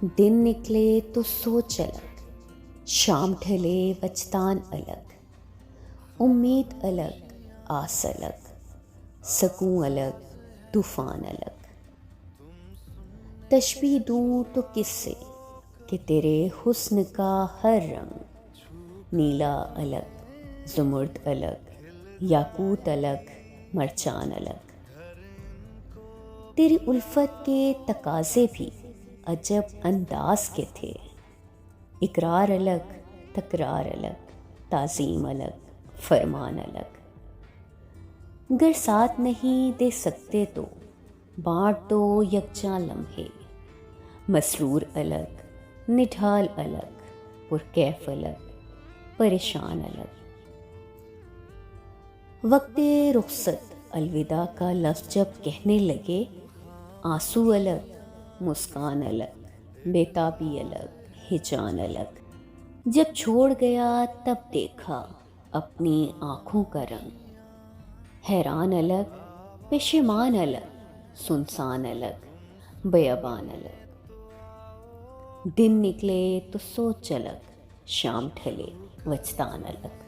दिन निकले तो सोच अलग, शाम ढले वजदान अलग, उम्मीद अलग, आस अलग, सकून अलग, तूफान अलग। तशबीह दूँ तो किससे कि तेरे हुस्न का हर रंग नीला अलग, जुमुर्द अलग, याकूत अलग, मरचान अलग। तेरी उल्फत के तकाज़े भी अजब अंदाज के थे, इकरार अलग, तकरार अलग, ताज़ीम अलग, फरमान अलग। गर साथ नहीं दे सकते तो बाँट दो यकजा लम्हे, मसरूर अलग, निढाल अलग, पुरकैफ अलग, परेशान अलग। वक्ते रुखसत अलविदा का लफ्ज़ जब कहने लगे, आंसू अलग, मुस्कान अलग, बेताबी अलग, हिजान अलग। जब छोड़ गया तब देखा अपनी आँखों का रंग, हैरान अलग, पेशेमान अलग, सुनसान अलग, बयाबान अलग। दिन निकले तो सोच अलग, शाम ढले वजदान अलग।